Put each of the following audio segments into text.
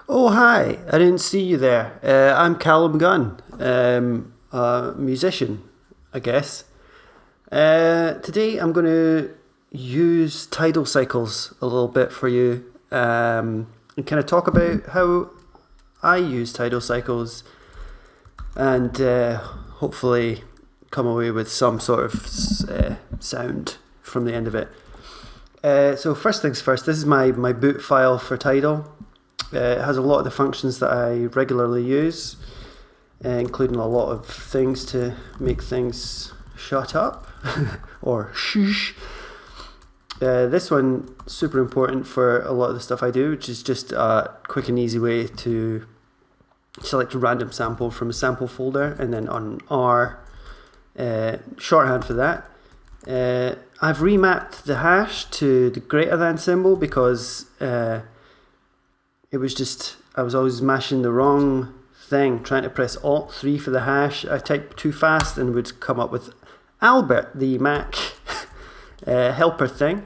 Oh, hi. I didn't see you there. I'm Calum Gunn, a musician, I guess. Today I'm going to use tidal cycles a little bit for you and kind of talk about how I use tidal cycles and hopefully come away with some sort of sound from the end of it. So first things first, this is my boot file for Tidal. It has a lot of the functions that I regularly use, including a lot of things to make things shut up or shush. This one super important for a lot of the stuff I do, which is just a quick and easy way to select a random sample from a sample folder, and then on R, shorthand for that. I've remapped the hash to the greater than symbol because it was just, I was always mashing the wrong thing, trying to press Alt 3 for the hash. I typed too fast and would come up with Albert, the Mac helper thing.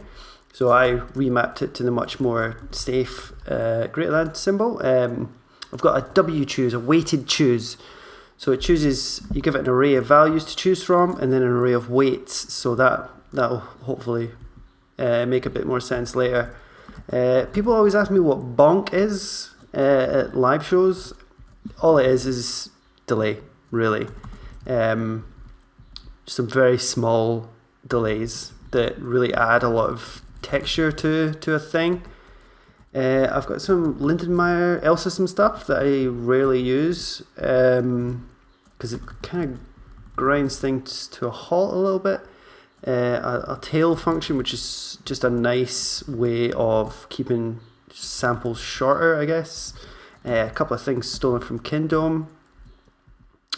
So I remapped it to the much more safe greater than symbol. I've got a W choose, a weighted choose. So it chooses, you give it an array of values to choose from and then an array of weights. So that'll hopefully make a bit more sense later. People always ask me what bonk is at live shows. All it is delay, really. Some very small delays that really add a lot of texture to a thing. I've got some Lindenmeyer L system stuff that I rarely use because it kind of grinds things to a halt a little bit. A tail function, which is just a nice way of keeping samples shorter, I guess. A couple of things stolen from Kingdom.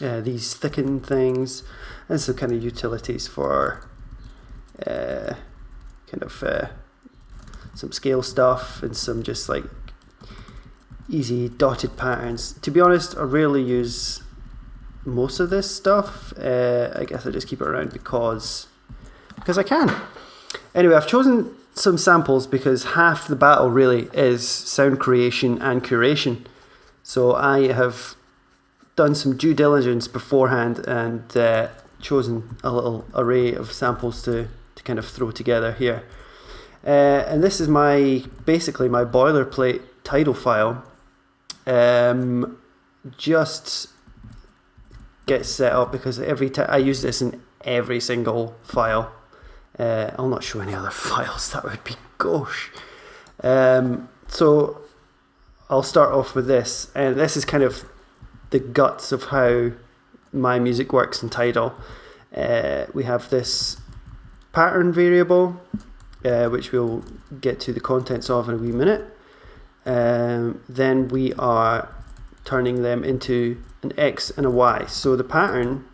These thicken things, and some kind of utilities for some scale stuff and some just like easy dotted patterns. To be honest, I rarely use most of this stuff. I guess I just keep it around because I can. Anyway, I've chosen some samples because half the battle really is sound creation and curation. So I have done some due diligence beforehand and chosen a little array of samples to kind of throw together here. And this is basically my boilerplate Tidal file. Just gets set up because every time I use this in every single file. I'll not show any other files, that would be gauche. So I'll start off with this, and this is kind of the guts of how my music works in Tidal. We have this pattern variable, which we'll get to the contents of in a wee minute. Then we are turning them into an X and a Y. So the pattern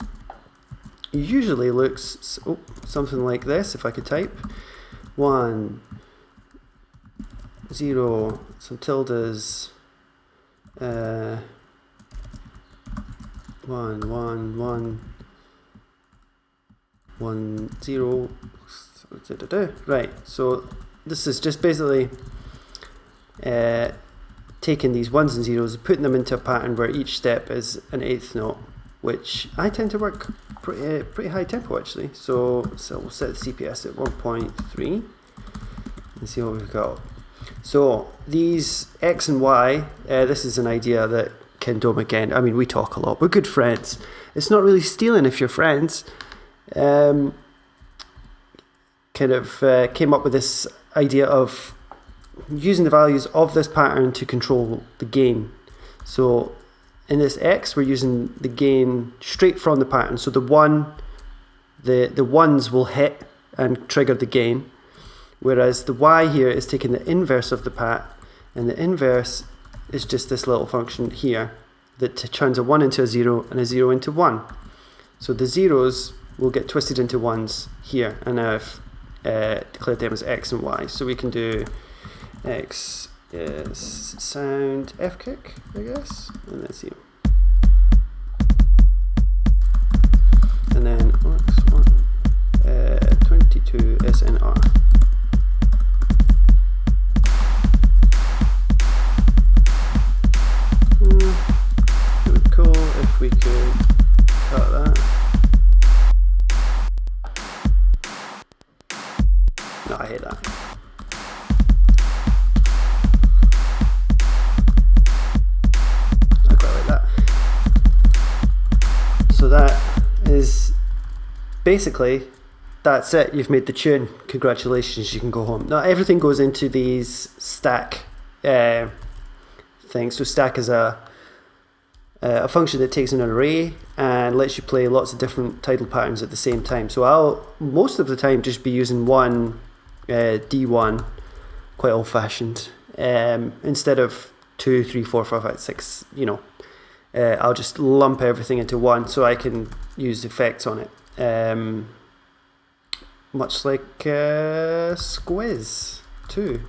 usually looks something like this. If I could type 1, 0, some tildes, 1, 1, 1, 1, 0. Right, so this is just basically taking these ones and zeros, putting them into a pattern where each step is an eighth note, which I tend to work pretty high tempo actually. So we'll set the CPS at 1.3 and see what we've got. So these X and Y, this is an idea that Ken Dome again, I mean we talk a lot, we're good friends. It's not really stealing if you're friends. Kind of came up with this idea of using the values of this pattern to control the gain. So in this X, we're using the gain straight from the pattern. So the ones will hit and trigger the gain, whereas the Y here is taking the inverse of the pat, and the inverse is just this little function here that turns a 1 into a 0 and a 0 into 1. So the zeros will get twisted into ones here, and I've declared them as X and Y. So we can do X is sound F kick, I guess, and then 0. And then X1, 22 SNR. basically, that's it. You've made the tune. Congratulations, you can go home. Now everything goes into these stack things. So stack is a function that takes in an array and lets you play lots of different tidal patterns at the same time. So I'll most of the time just be using one D1, quite old fashioned, instead of 2, 3, 4, 5, 5, 6. You know, I'll just lump everything into one so I can use effects on it. Much like Squiz too,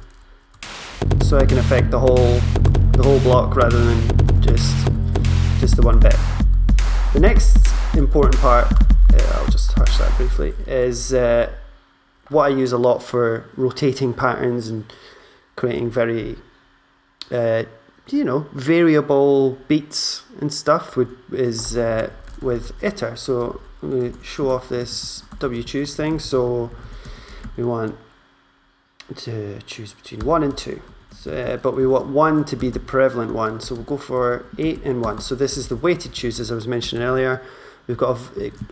so I can affect the whole block rather than just the one bit. The next important part, I'll just touch that briefly, is what I use a lot for rotating patterns and creating very variable beats and stuff is with iter. So I'm going to show off this W-choose thing. So we want to choose between 1 and 2, but we want 1 to be the prevalent one, so we'll go for 8 and 1. So this is the weighted choose, as I was mentioning earlier. We've got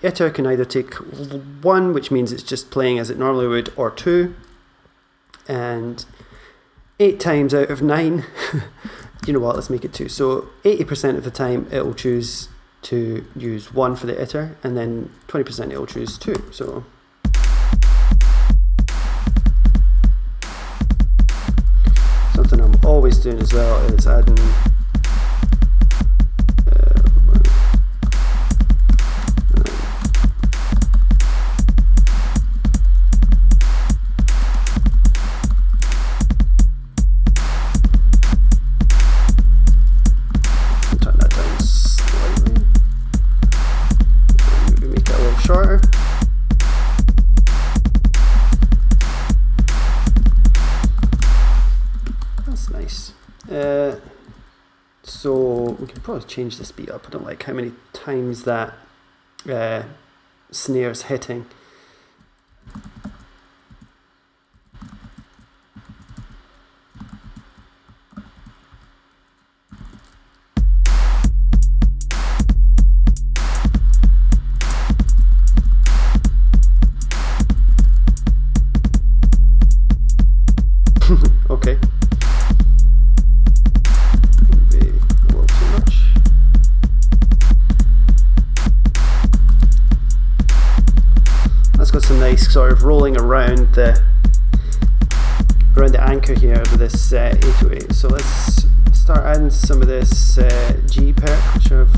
iter can either take 1, which means it's just playing as it normally would, or 2, and 8 times out of 9 you know what, let's make it 2. So 80% of the time it will choose to use 1 for the iter, and then 20% it will choose 2. So something I'm always doing as well is adding so we can probably change the speed up. I don't like how many times that snare's hitting. Okay. Got some nice sort of rolling around the anchor here with this 808. So let's start adding some of this G perc, which I've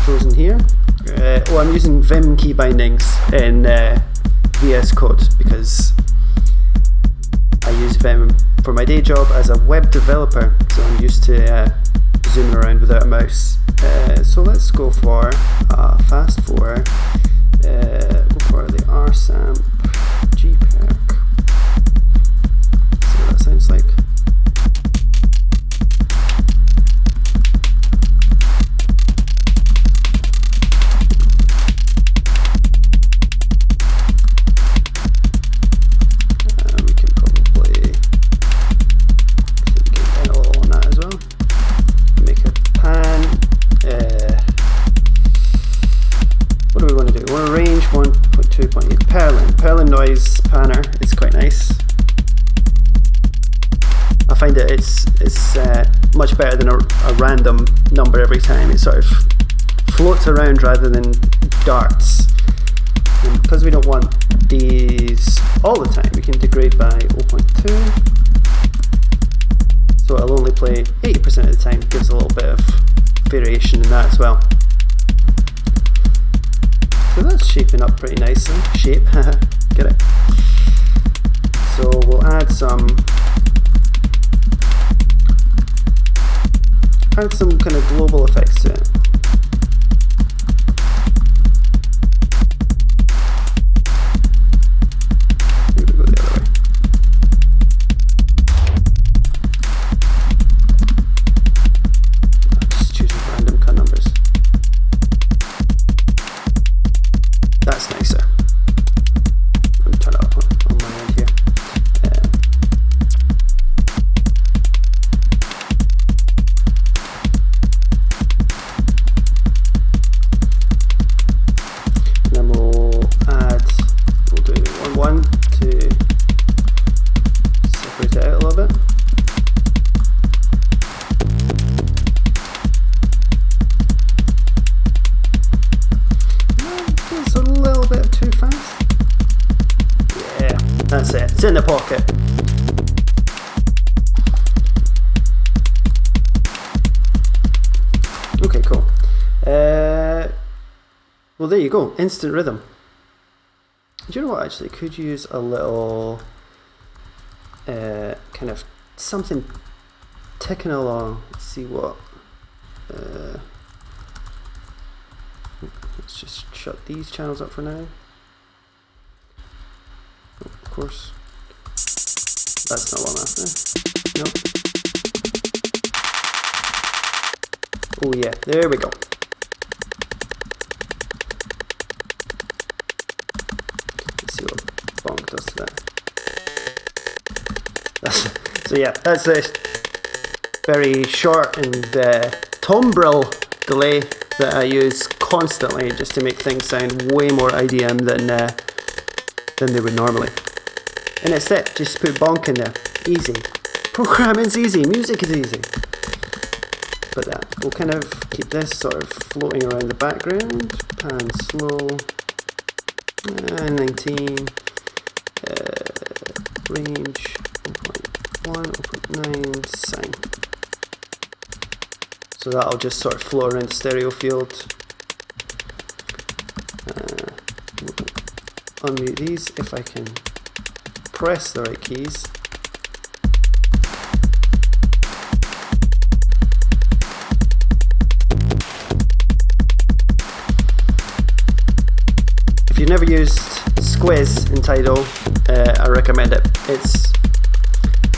chosen here. I'm using Vim key bindings in VS Code because I use Vim for my day job as a web developer, so I'm used to zooming around without a mouse. So let's go for fast 4. Go for the rsamp gperc. See what that sounds like. We can probably get a little on that as well. Make a pan. What do we want to do? We want to range 1.2.8 Perlin noise panner. It's quite nice. I find that it's much better than a random number every time. It sort of floats around rather than darts. And because we don't want these all the time, we can degrade by 0.2. So it'll only play 80% of the time. It gives a little bit of variation in that as well. So that's shaping up pretty nicely. Shape, get it? So we'll add some kind of global effects to it. Maybe we'll go the other way. Just choosing random cut numbers. That's nicer. Let me turn it up on my end here. little bit. It's a little bit too fast. Yeah, that's it. It's in the pocket. Okay, cool. Well, there you go. Instant rhythm. Do you know what? Actually, could use a little kind of something ticking along. Let's see what. Let's just shut these channels up for now. Oh, of course, that's not what I'm after. No. Oh yeah, there we go. Let's see what bonk does to that. So yeah, that's a very short and timbrel delay that I use constantly just to make things sound way more IDM than they would normally. And it's it, just put bonk in there. Easy. Programming's easy, music is easy. But we'll kind of keep this sort of floating around the background. Pan slow. 19. Range 0.1, 0.9, sine. So that'll just sort of float around the stereo field. Unmute these if I can press the right keys. If you've never used Squiz in Tidal, I recommend it.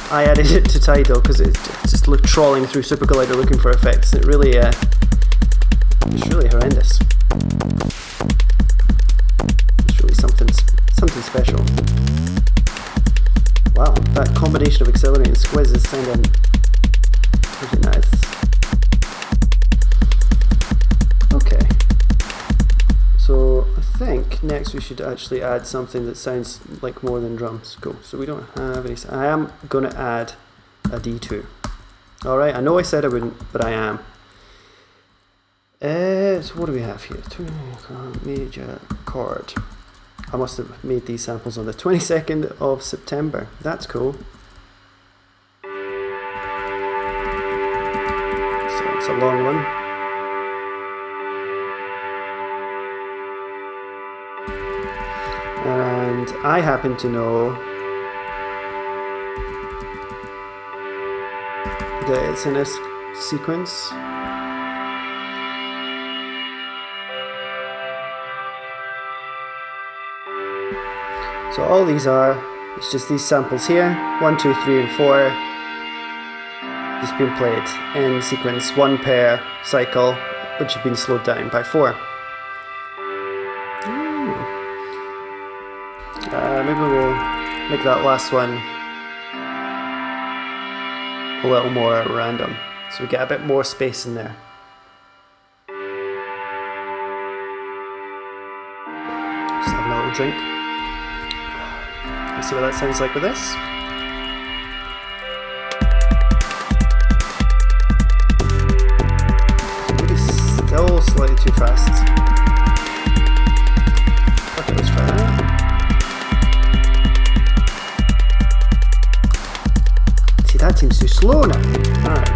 I added it to Tidal because it's just trawling through Super Collider looking for effects. It's really horrendous. It's really something special. Wow, that combination of accelerating and Squiz is sounding pretty nice. Okay. So I think next we should actually add something that sounds like more than drums. Cool. So we don't have any. I am going to add a D2. Alright, I know I said I wouldn't, but I am. So what do we have here? Major chord. I must have made these samples on the 22nd of September. That's cool. So it's a long one. And I happen to know that it's in this sequence. So all these it's just these samples here, 1, 2, 3, and 4, just being played in sequence, one per cycle, which have been slowed down by 4. Maybe we'll make that last one a little more random, so we get a bit more space in there. Just have a little drink. Let's see what that sounds like with this. Maybe still slightly too fast. Okay, let's try that. See, that seems too slow now. Alright.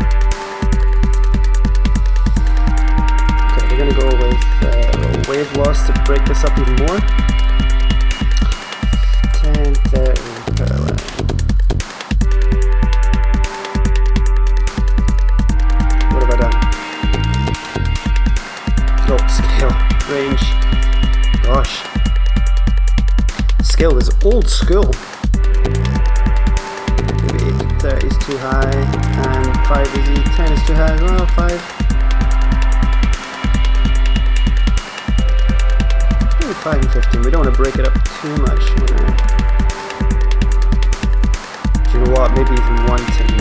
Okay, we're going to go with a little wave loss to break this up even more. 10, 30 per line. What have I done? Oh, scale, range. Gosh. Scale is old school. Maybe 30 is too high, and 5 is easy, 10 is too high as well, 5. Maybe 5 and 15, we don't want to break it up too much. Do you know what, maybe even 1 to 9.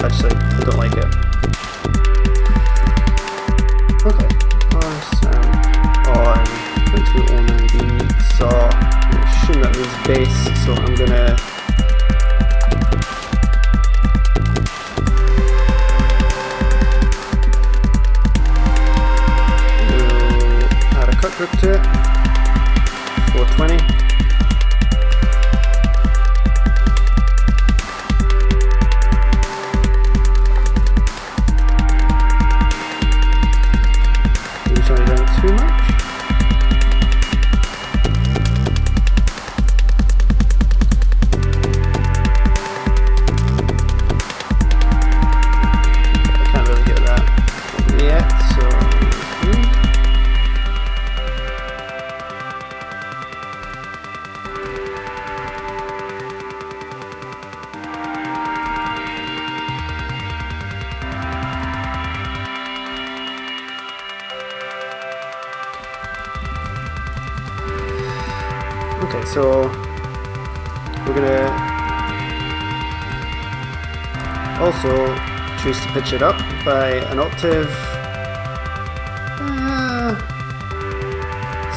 Actually, I don't like it. Okay, our sound on 2209 beats. is bass, so I'm gonna add a cut group to it, 420. Too much. I can't really get that yet, so okay, so we're gonna also choose to pitch it up by an octave,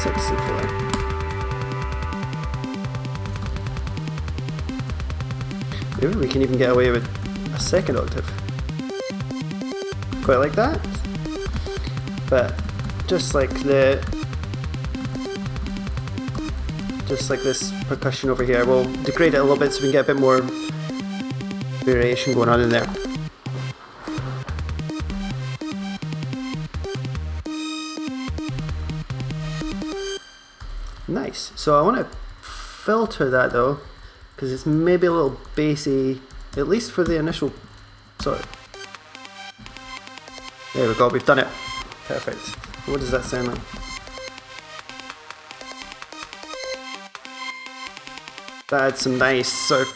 6 hopefully. Maybe we can even get away with a second octave. Quite like that, but just like this percussion over here, we'll degrade it a little bit so we can get a bit more variation going on in there. Nice. So I want to filter that though, because it's maybe a little bassy, at least for the initial sort of. There we go, we've done it. Perfect. What does that sound like? That adds some nice sort of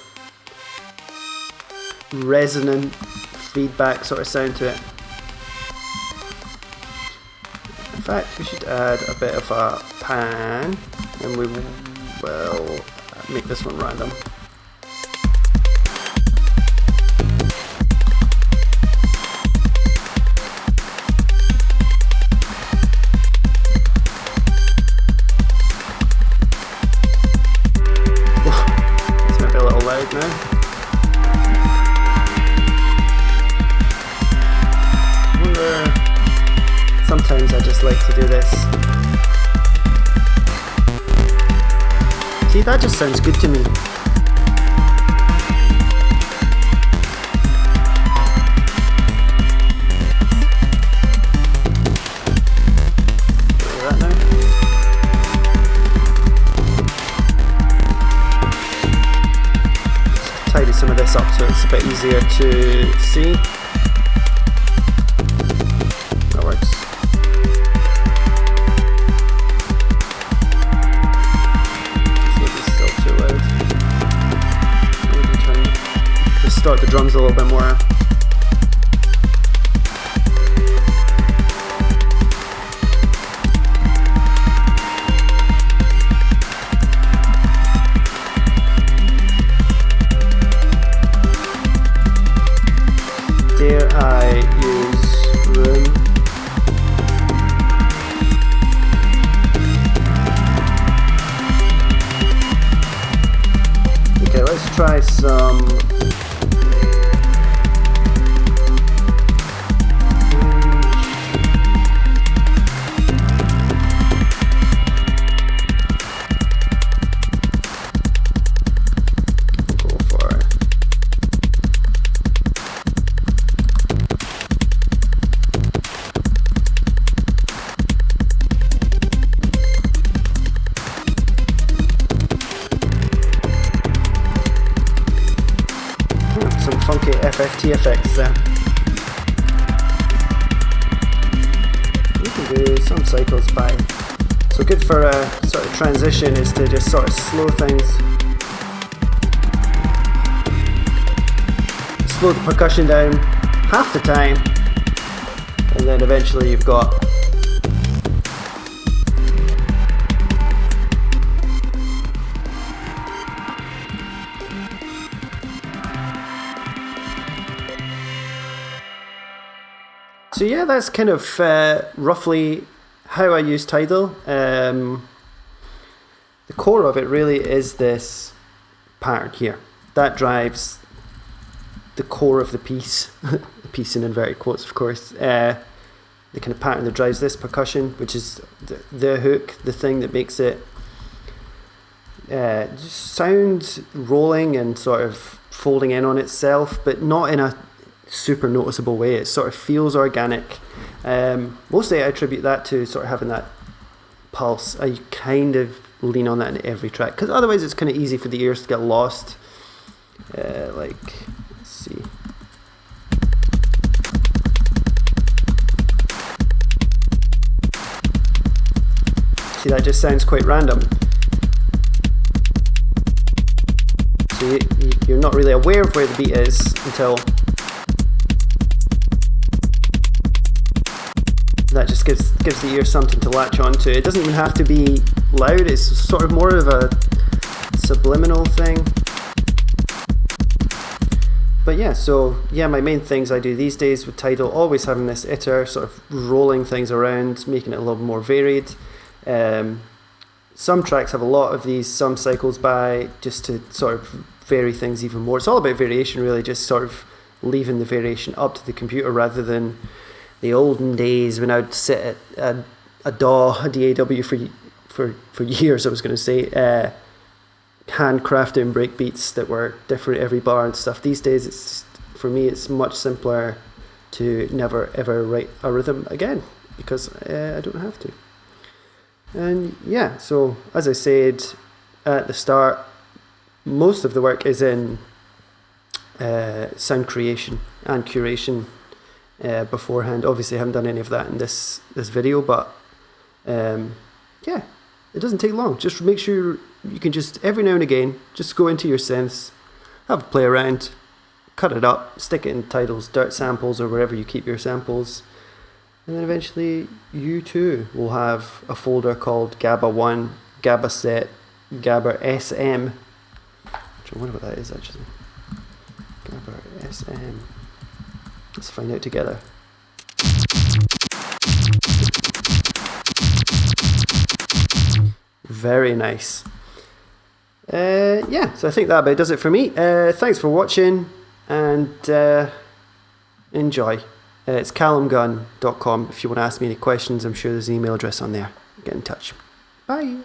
resonant feedback sort of sound to it. In fact, we should add a bit of a pan, and we will make this one random. Now. Sometimes I just like to do this. See, that just sounds good to me. Look at that now. Tidy some of this up so it's a bit easier to see. That works. Maybe it's still too loud. We can try and distort the drums a little bit more. Dare I use room? Okay, let's try some funky FFT effects there. You can do some cycles by. So good for a sort of transition is to just sort of slow things. Slow the percussion down half the time, and then eventually you've got so yeah, that's kind of roughly how I use Tidal. the core of it really is this pattern here. That drives the core of the piece, the piece in inverted quotes, of course. The kind of pattern that drives this percussion, which is the hook, the thing that makes it sound rolling and sort of folding in on itself, but not in a super noticeable way. It sort of feels organic. Mostly I attribute that to sort of having that pulse. I kind of lean on that in every track, because otherwise it's kind of easy for the ears to get lost. Like, let's see. See, that just sounds quite random. So you're not really aware of where the beat is until that just gives the ear something to latch onto. It doesn't even have to be loud, it's sort of more of a subliminal thing. But yeah, so yeah, my main things I do these days with Tidal, always having this iter, sort of rolling things around, making it a little more varied. Some tracks have a lot of these, some cycles by, just to sort of vary things even more. It's all about variation really, just sort of leaving the variation up to the computer rather than the olden days when I'd sit at a DAW for years, I was going to say, handcrafting breakbeats that were different every bar and stuff. These days, for me, it's much simpler to never ever write a rhythm again, because I don't have to. And yeah, so as I said at the start, most of the work is in sound creation and curation beforehand. Obviously I haven't done any of that in this video, but yeah, it doesn't take long. Just make sure you can just every now and again just go into your synths, have a play around, cut it up, stick it in Tidal's dirt samples or wherever you keep your samples, and then eventually you too will have a folder called GABA1, GABA set, GABA SM, which I wonder what that is actually. GABA SM. Let's find out together. Very nice. Yeah, so I think that about does it for me. Thanks for watching, and enjoy. It's calumgunn.com if you want to ask me any questions. I'm sure there's an email address on there. Get in touch. Bye.